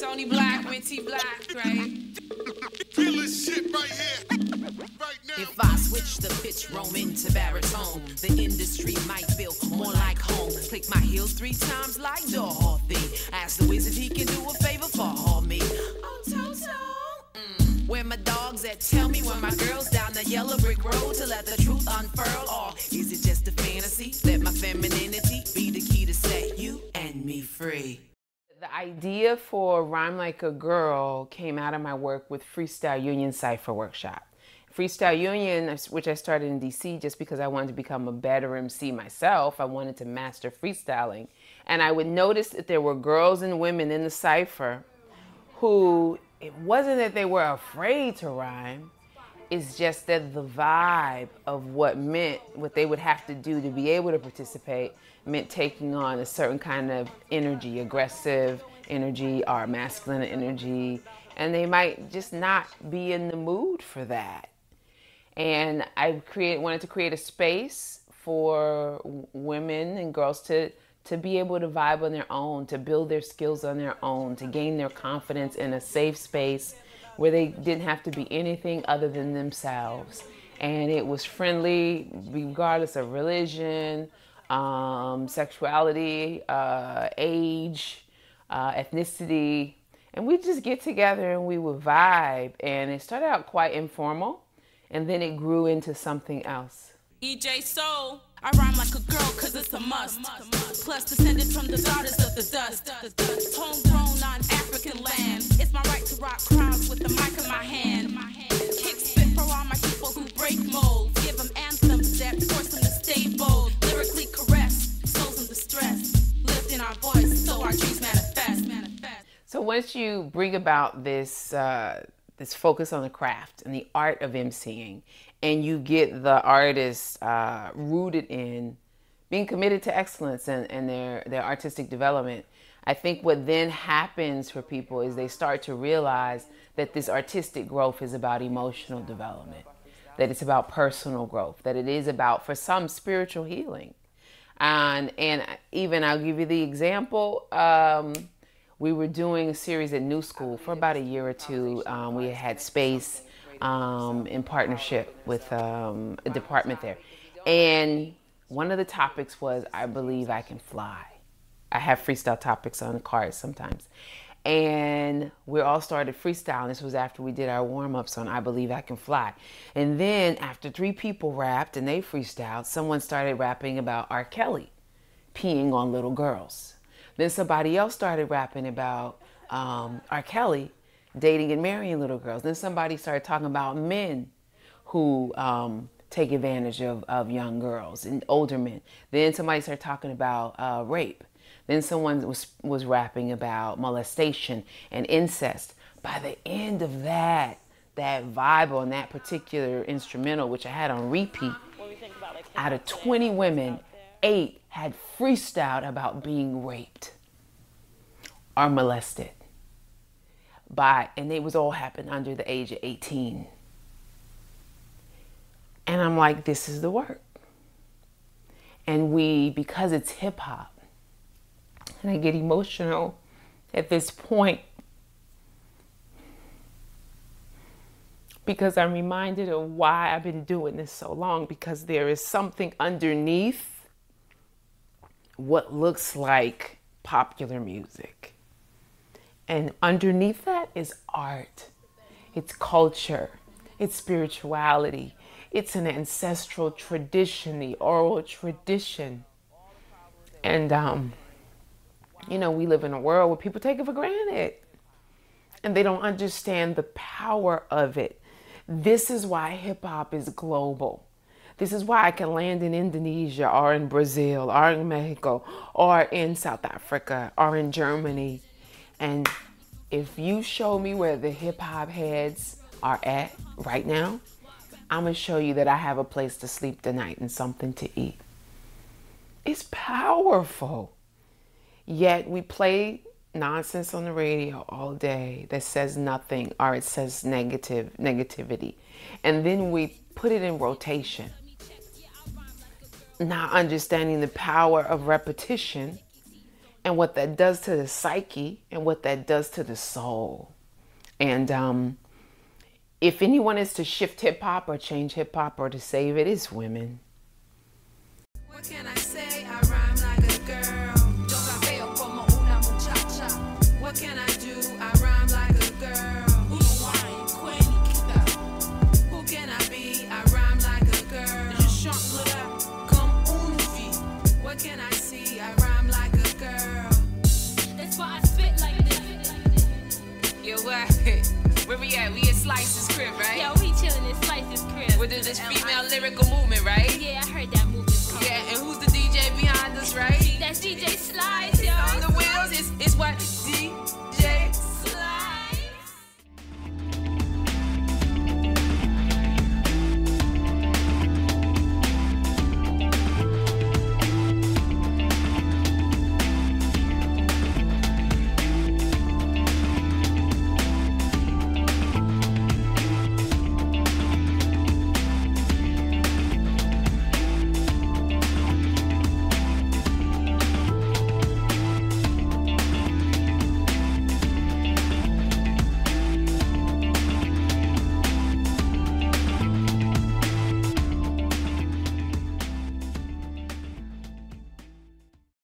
Toni Blackman, Black, right? Feel this shit right here, right now. If I switch the pitch, roam into baritone, the industry might feel more like home. Click my heels 3 times like Dorothy. Ask the wizard he can do a favor for me. Oh, Toto. Where my dogs at? Tell me when my girls down the yellow brick road to let the truth unfurl. Or is it just a fantasy? Let my femininity be the key to set you and me free. The idea for Rhyme Like a Girl came out of my work with Freestyle Union Cypher Workshop. Freestyle Union, which I started in DC just because I wanted to become a better MC myself. I wanted to master freestyling. And I would notice that there were girls and women in the cypher who, it wasn't that they were afraid to rhyme, it's just that the vibe of what they would have to do to be able to participate meant taking on a certain kind of energy, aggressive energy or masculine energy, and they might just not be in the mood for that. And I wanted to create a space for women and girls to be able to vibe on their own, to build their skills on their own, to gain their confidence in a safe space where they didn't have to be anything other than themselves. And it was friendly regardless of religion, sexuality, age, ethnicity. And we'd just get together and we would vibe. And it started out quite informal, and then it grew into something else. EJ Soul, I rhyme like a girl cause it's a must. Plus descended from the daughters of the dust. Homegrown on African land. It's my right to rock crowds with the mic in my hand. Kick spit for all my people who break molds. Give them anthems that force them to stay bold. Lyrically caress, souls in distress. Lift in our voice so our dreams manifest. So once you bring about this focus on the craft and the art of emceeing, and you get the artists rooted in being committed to excellence and their artistic development, I think what then happens for people is they start to realize that this artistic growth is about emotional development, that it's about personal growth, that it is about, for some, spiritual healing. And even I'll give you the example. We were doing a series at New School for about a year or two. We had space in partnership with a department there. And one of the topics was, I believe I can fly. I have freestyle topics on the cards sometimes. And we all started freestyling. This was after we did our warm-ups on I Believe I Can Fly. And then after 3 people rapped and they freestyled, someone started rapping about R. Kelly peeing on little girls. Then somebody else started rapping about R. Kelly dating and marrying little girls. Then somebody started talking about men who take advantage of young girls and older men. Then somebody started talking about rape. Then someone was rapping about molestation and incest. By the end of that vibe on that particular instrumental, which I had on repeat, out of 20 women, 8 had freestyled about being raped or molested. And it was all happened under the age of 18. And I'm like, this is the work. And because it's hip hop, and I get emotional at this point because I'm reminded of why I've been doing this so long, because there is something underneath what looks like popular music. And underneath that is art. It's culture. It's spirituality. It's an ancestral tradition, the oral tradition. And, we live in a world where people take it for granted and they don't understand the power of it. This is why hip hop is global. This is why I can land in Indonesia or in Brazil or in Mexico or in South Africa or in Germany. And if you show me where the hip hop heads are at right now, I'm going to show you that I have a place to sleep tonight and something to eat. It's powerful. Yet we play nonsense on the radio all day that says nothing, or it says negativity. And then we put it in rotation, not understanding the power of repetition and what that does to the psyche and what that does to the soul. And if anyone is to shift hip hop or change hip hop or to save it, it's women. What can I say? I rhyme like a girl. What can I do? I rhyme like a girl. Who can I be? I rhyme like a girl. What can I see? I rhyme like a girl. That's why I spit like this. Yo, what? Where we at? We at Slice's crib, right? Yeah, we chillin' in Slice's crib. We're doing this female lyrical movement, right? Yeah, I heard that movement. Yeah, and who's the DJ behind us, right? That's DJ Slice, yo. On the wheels, it's